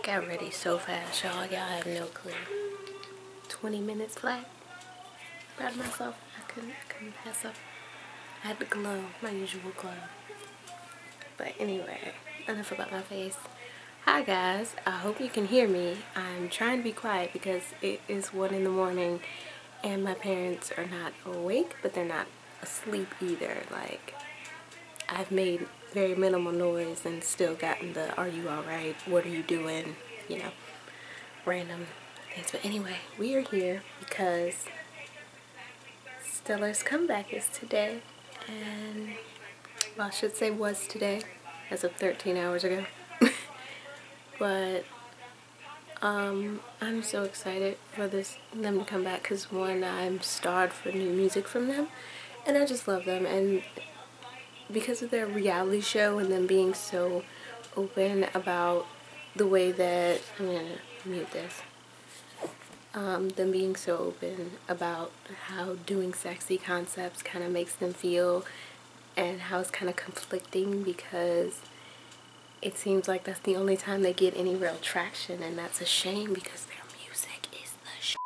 got ready so fast, y'all. Y'all have no clue. 20 minutes flat. Proud of myself. I couldn't pass up. I had the glow, my usual glow. But anyway, enough about my face. Hi guys, I hope you can hear me. I'm trying to be quiet because it is 1 in the morning and my parents are not awake, but they're not asleep either. Like, I've made very minimal noise and still gotten the "are you alright, what are you doing," you know, random things. But anyway, we are here because Stellar's comeback is today, and well, I should say was today as of 13 hours ago. But I'm so excited for them to come back because, one, I'm starved for new music from them and I just love them, and because of their reality show and them being so open about the way that, I'm gonna mute this, them being so open about how doing sexy concepts kind of makes them feel, and how it's kind of conflicting because it seems like that's the only time they get any real traction, and that's a shame because their music is the shit.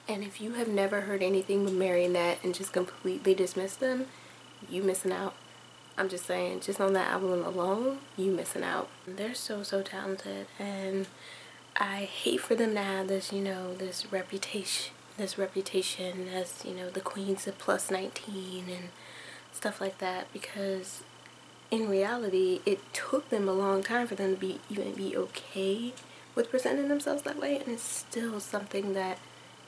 And if you have never heard anything with Marionette and just completely dismiss them, you missing out. I'm just saying, just on that album alone, you missing out. They're so talented, and I hate for them to have this, you know, this reputation as, you know, the queens of plus 19 and stuff like that, because in reality it took them a long time for them to even be okay with presenting themselves that way, and it's still something that,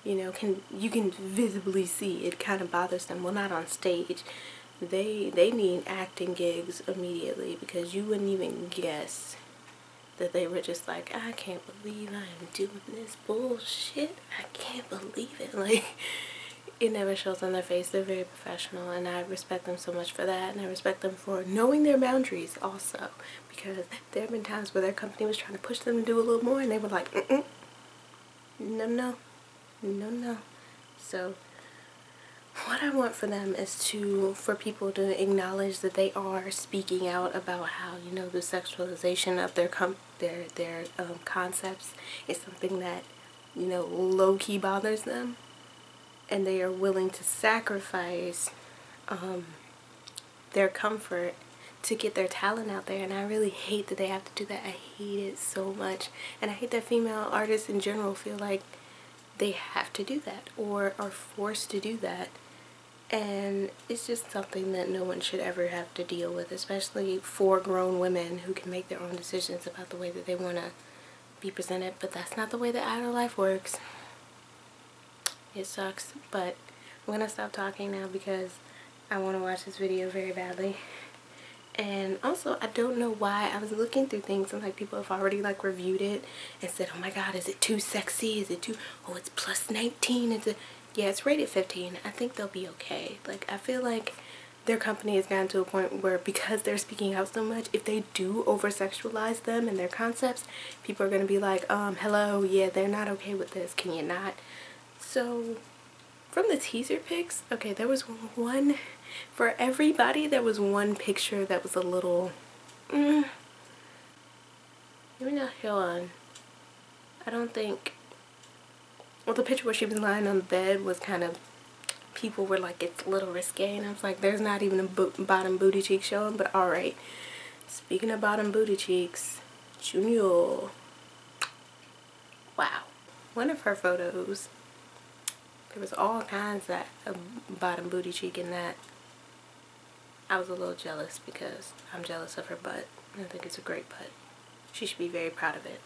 you know, you can visibly see it kind of bothers them. Well, not on stage. They need acting gigs immediately, because you wouldn't even guess that they were just like, I can't believe I am doing this bullshit. I can't believe it. Like, it never shows on their face. They're very professional, and I respect them so much for that, and I respect them for knowing their boundaries also, because there have been times where their company was trying to push them to do a little more and they were like, no. So what I want for them is for people to acknowledge that they are speaking out about how, you know, the sexualization of their concepts is something that, you know, low-key bothers them, and they are willing to sacrifice their comfort to get their talent out there. And I really hate that they have to do that. I hate it so much, and I hate that female artists in general feel like they have to do that or are forced to do that. And it's just something that no one should ever have to deal with, especially for grown women who can make their own decisions about the way that they want to be presented. But that's not the way that idol life works. It sucks, but I'm gonna stop talking now because I want to watch this video very badly. And also, I don't know why I was looking through things and like people have already like reviewed it and said, oh my god, is it too sexy? Is it too, oh, it's plus 19? Yeah, it's rated 15. I think they'll be okay. Like, I feel like their company has gotten to a point where, because they're speaking out so much, if they do over-sexualize them and their concepts, people are going to be like, hello, yeah, they're not okay with this. Can you not? So, from the teaser pics, okay, there was one, for everybody, there was one picture that was a little, let me not hold on. I don't think, well, the picture where she was lying on the bed was kind of, people were like, it's a little risque, and I was like, there's not even a bottom booty cheek showing. But alright, speaking of bottom booty cheeks, Junior, wow, one of her photos, there was all kinds of bottom booty cheek in that. I was a little jealous because I'm jealous of her butt. I think it's a great butt. She should be very proud of it.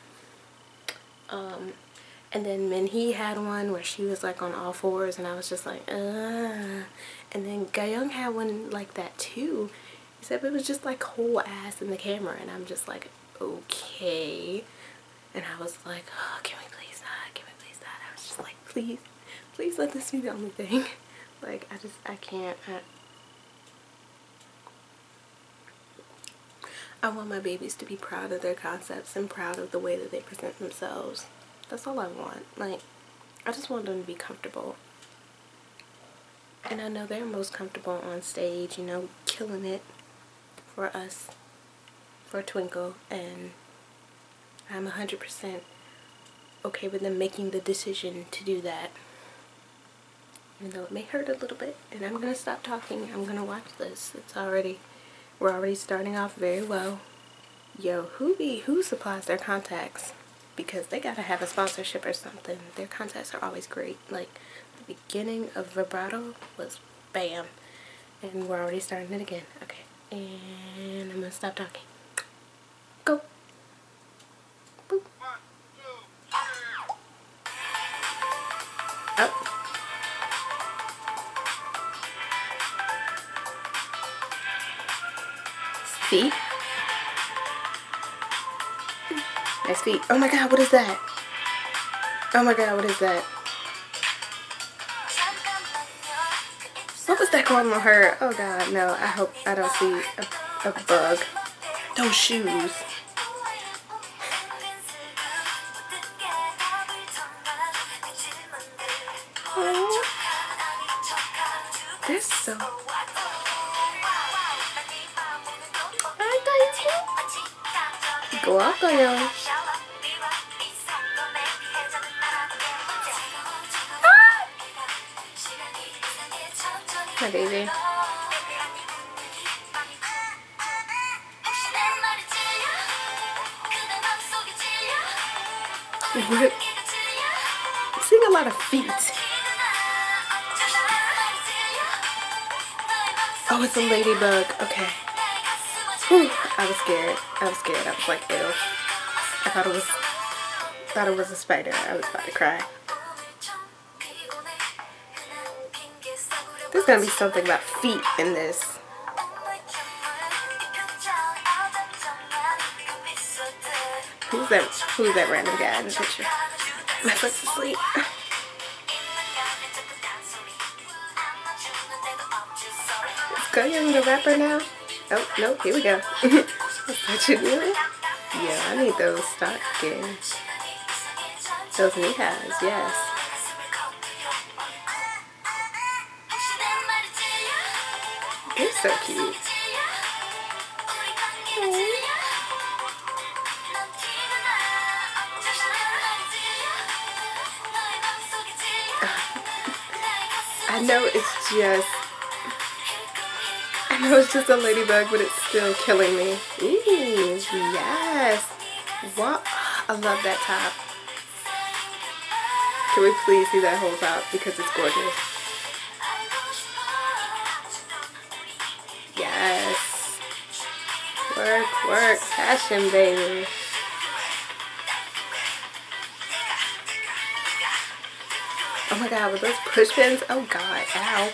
And then Minhee had one where she was like on all fours, and I was just like, And then Gayoung had one like that too, except it was just like whole ass in the camera, and I'm just like, okay. And I was like, oh, can we please not? Can we please not? I was just like, please let this be the only thing. Like, I can't. I want my babies to be proud of their concepts and proud of the way that they present themselves. That's all I want. Like, I just want them to be comfortable. And I know they're most comfortable on stage, you know, killing it for us, for Twinkle and I'm 100% okay with them making the decision to do that. Even though it may hurt a little bit. And I'm gonna stop talking. I'm gonna watch this. We're already starting off very well. Yo, who supplies their contacts? Because they gotta have a sponsorship or something. Their contacts are always great. Like, the beginning of vibrato was bam. And we're already starting it again. Okay. And I'm gonna stop talking. Go. Boop. Oh. Feet. Nice feet. Oh my god, what is that? Oh my god, what is that? What was that going on her? Oh god, no. I hope I don't see a bug. Those shoes. Oh. They're so... Go off on y'all. My baby. What? I'm seeing a lot of feet. Oh, it's a ladybug. Okay. Whew. I was scared. I was like, ew. I thought it was a spider. I was about to cry. There's gonna be something about feet in this. Who's that random guy in the picture? My foot's asleep. Is Goyoung the rapper now? Oh, no, here we go. What you doing? Yeah, I need those stockings. Those knee highs, yes. They're so cute. I know it's just a ladybug, but it's still killing me. Ooh, yes. What? I love that top. Can we please see that whole top because it's gorgeous? Yes. Work, fashion, baby. Oh my god, with those push pins? Oh god, ow.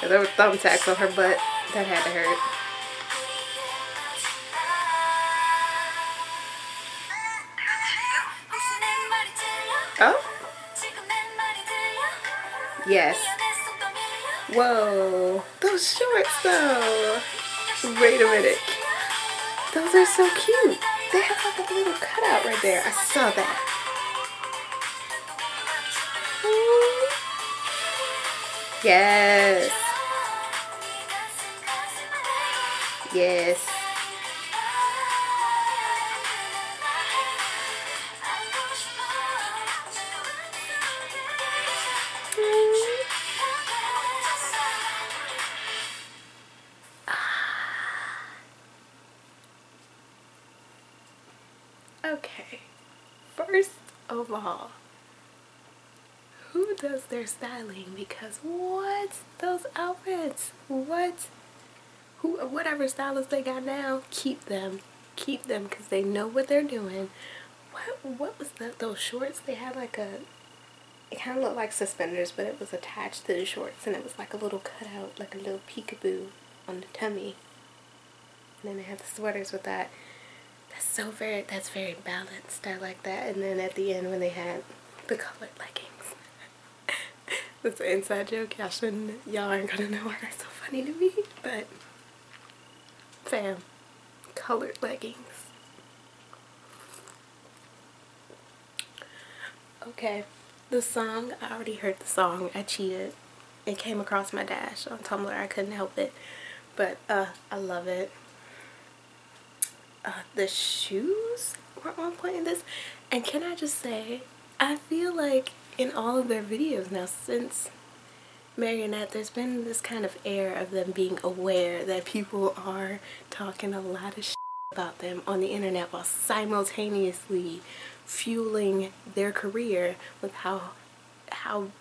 Yeah, there were thumbtacks on her butt. That had to hurt. Oh? Yes. Whoa. Those shorts though. Wait a minute. Those are so cute. They have like a little cutout right there. I saw that. Ooh. Yes. Yes. Okay, first of all, who does their styling? Because what? Those outfits, what? Whatever stylist they got now, keep them because they know what they're doing. What was that? Those shorts, they had like it kind of looked like suspenders, but it was attached to the shorts, and it was like a little cutout, like a little peekaboo on the tummy. And then they had the sweaters with that. That's very balanced. I like that. And then at the end when they had the colored leggings. That's an inside joke. Y'all aren't gonna know why they're so funny to me. But fam, colored leggings. Okay. The song, I already heard the song. I cheated. It came across my dash on Tumblr. I couldn't help it. But I love it. The shoes were on point in this, and can I just say, I feel like in all of their videos now since Marionette, there's been this kind of air of them being aware that people are talking a lot of shit about them on the internet while simultaneously fueling their career with how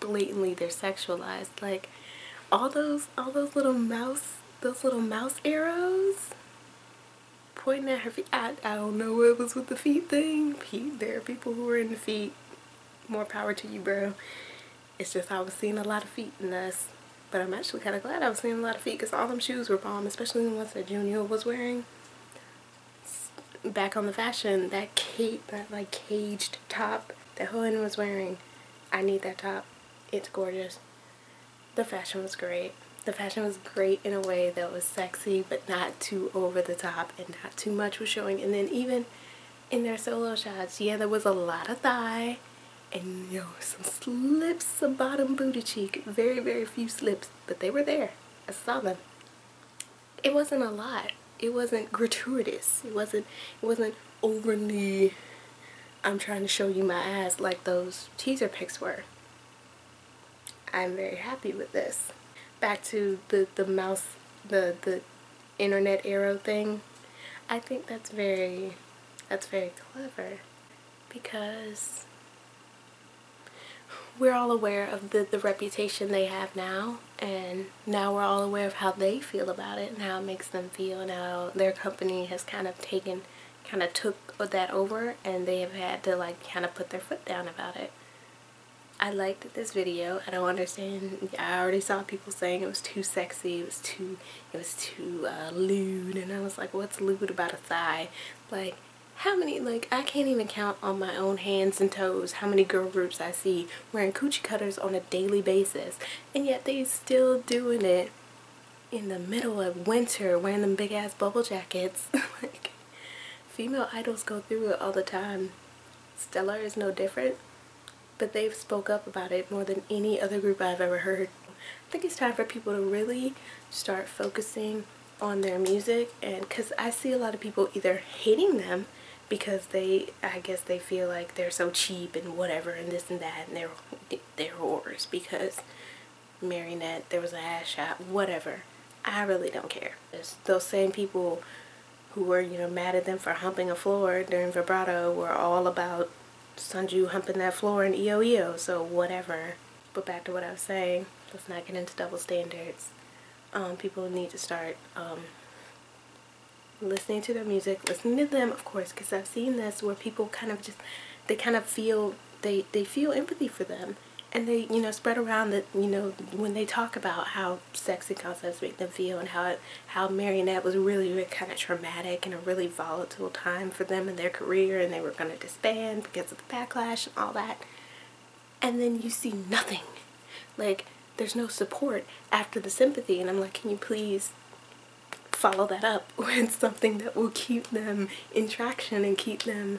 blatantly they're sexualized. Like all those little mouse arrows pointing at her feet. I don't know what was with the feet thing. There are people who are into feet. More power to you, bro. It's just I was seeing a lot of feet in this. But I'm actually kind of glad I was seeing a lot of feet because all them shoes were bomb, especially the ones that Junior was wearing. Back on the fashion, that like caged top that Hohen was wearing. I need that top. It's gorgeous. The fashion was great. The fashion was great in a way that was sexy but not too over the top and not too much was showing. And then even in their solo shots, yeah, there was a lot of thigh and some slips of bottom booty cheek. Very, very few slips, but they were there. I saw them. It wasn't a lot. It wasn't gratuitous. It wasn't overly, I'm trying to show you my ass like those teaser pics were. I'm very happy with this. Back to the mouse, the internet arrow thing. I think that's very clever because we're all aware of the reputation they have now, and now we're all aware of how they feel about it and how it makes them feel, and how their company has kind of took that over, and they have had to like kind of put their foot down about it. I liked this video. I don't understand. I already saw people saying it was too sexy, it was too lewd, and I was like, what's lewd about a thigh? Like, how many, like, I can't even count on my own hands and toes how many girl groups I see wearing coochie cutters on a daily basis, and yet they still doing it in the middle of winter, wearing them big ass bubble jackets. Like, female idols go through it all the time. Stella is no different. But they've spoke up about it more than any other group I've ever heard. I think it's time for people to really start focusing on their music, and because I see a lot of people either hating them because I guess they feel like they're so cheap and whatever and this and that, and they're whores because Marionette, there was an ass shot, whatever. I really don't care. It's those same people who were, mad at them for humping a floor during vibrato were all about Sunju humping that floor in EO, so whatever. But back to what I was saying, let's not get into double standards. People need to start listening to their music, listening to them, of course, because I've seen this where people kind of feel empathy for them, and they spread around that when they talk about how sexy concepts make them feel, and how Marionette was really kind of traumatic and a really volatile time for them in their career, and they were going to disband because of the backlash and all that, and then you see nothing. Like, there's no support after the sympathy, and I'm like, can you please follow that up with something that will keep them in traction and keep them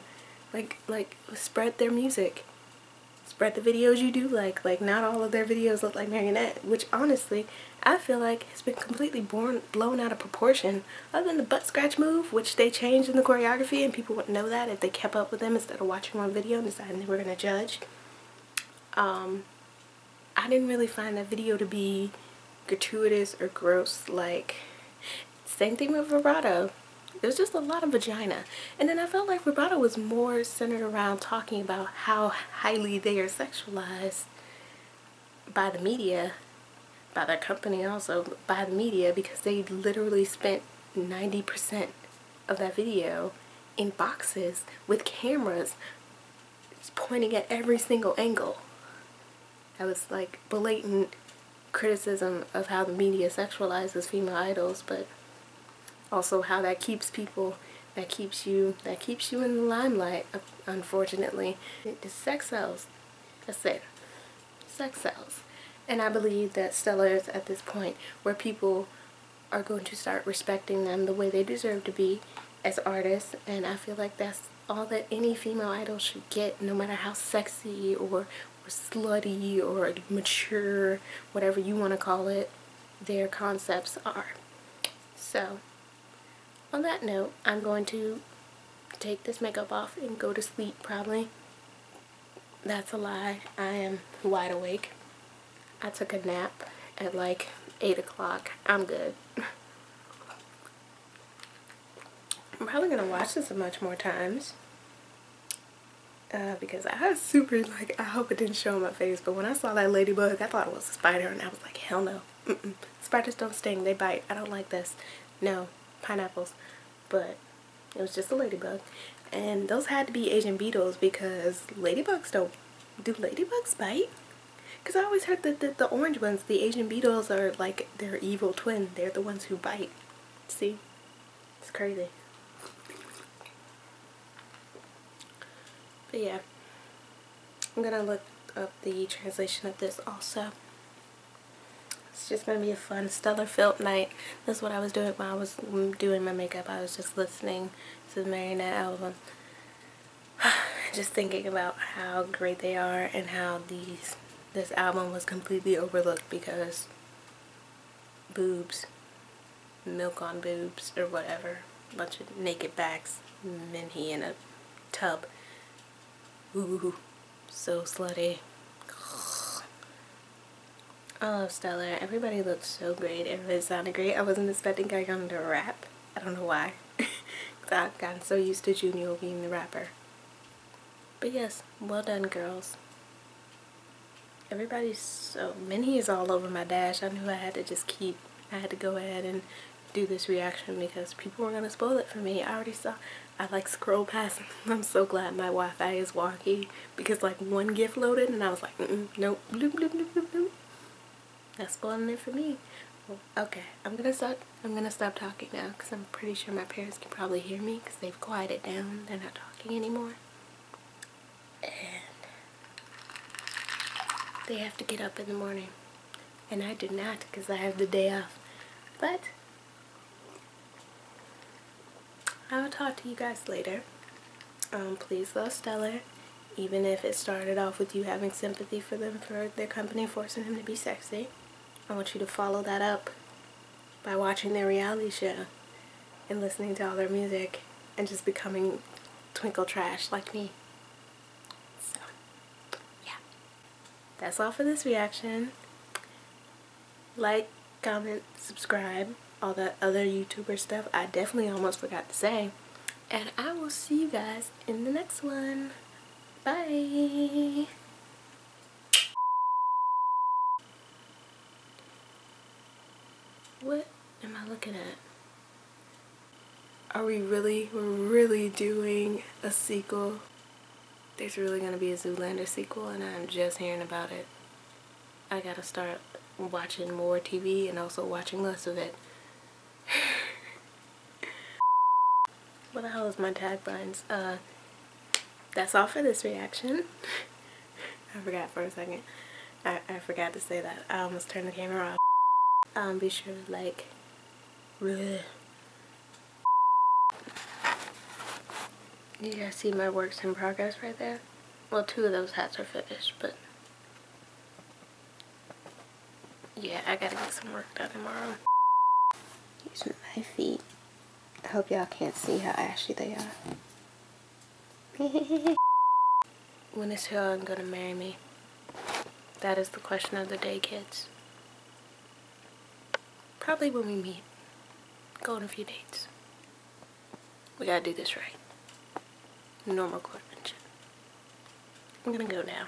like spread their music. Spread the videos you do like not all of their videos look like Marionette, which honestly I feel like has been completely blown out of proportion, other than the butt scratch move, which they changed in the choreography, and people wouldn't know that if they kept up with them instead of watching one video and deciding they were going to judge. I didn't really find that video to be gratuitous or gross. Like, same thing with vibrato. There's just a lot of vagina. And then I felt like vibrato was more centered around talking about how highly they are sexualized by the media, by their company also, by the media, because they literally spent 90% of that video in boxes with cameras pointing at every single angle. That was like blatant criticism of how the media sexualizes female idols, but also how that keeps people, that keeps you in the limelight, unfortunately. It's sex sells. That's it. Sex sells. And I believe that Stella is at this point where people are going to start respecting them the way they deserve to be as artists, and I feel like that's all that any female idol should get, no matter how sexy or slutty or mature, whatever you want to call it, their concepts are. So, on that note, I'm going to take this makeup off and go to sleep probably. That's a lie. I am wide awake. I took a nap at like 8 o'clock. I'm good. I'm probably gonna watch this a bunch more times. Because I was super like, I hope it didn't show on my face, but when I saw that ladybug, I thought it was a spider, and I was like, hell no. Spiders don't sting, they bite. I don't like this. No, pineapples. But it was just a ladybug. And those had to be Asian beetles, because ladybugs don't. Do ladybugs bite? Because I always heard that the orange ones, the Asian beetles, are like their evil twin. They're the ones who bite. See? It's crazy. But yeah, I'm gonna look up the translation of this also. It's just gonna be a fun, stellar-filled night. That's what I was doing while I was doing my makeup. I was just listening to the Marionette album. Just thinking about how great they are and how this album was completely overlooked because boobs, milk on boobs or whatever, a bunch of naked backs, and then he in a tub. Ooh, so slutty. I love Stellar. Everybody looked so great. Everybody sounded great. I wasn't expecting Gaigan to rap. I don't know why. I've gotten so used to Junior being the rapper. But yes, well done, girls. Everybody's so... Minnie is all over my dash. I knew I had to go ahead and do this reaction because people were going to spoil it for me. I already saw... I like scroll past. I'm so glad my Wi-Fi is wonky because like one GIF loaded and I was like, nope, bloop, bloop, bloop, bloop, bloop. That's spoiling it for me. Well, okay, I'm gonna stop talking now because I'm pretty sure my parents can probably hear me because they've quieted down. They're not talking anymore. And they have to get up in the morning. And I do not because I have the day off. But I will talk to you guys later. Please love Stellar, even if it started off with you having sympathy for them for their company forcing him to be sexy. I want you to follow that up by watching their reality show and listening to all their music and just becoming twinkle trash like me. So, yeah. That's all for this reaction. Like, comment, subscribe, all that other YouTuber stuff I definitely almost forgot to say. And I will see you guys in the next one. Bye! What am I looking at? Are we really doing a sequel? There's really gonna be a Zoolander sequel and I'm just hearing about it. I gotta start watching more TV and also watching less of it. What the hell is my taglines? That's all for this reaction. I forgot for a second. I forgot to say that. I almost turned the camera off. Be sure to like... You guys see my works in progress right there? Well, 2 of those hats are finished, but... yeah, I gotta get some work done tomorrow. Here's my feet. I hope y'all can't see how ashy they are. When is Helloooo gonna marry me? That is the question of the day, kids. Probably when we meet. Go on a few dates. We gotta do this right. Normal court friendship. I'm gonna go now.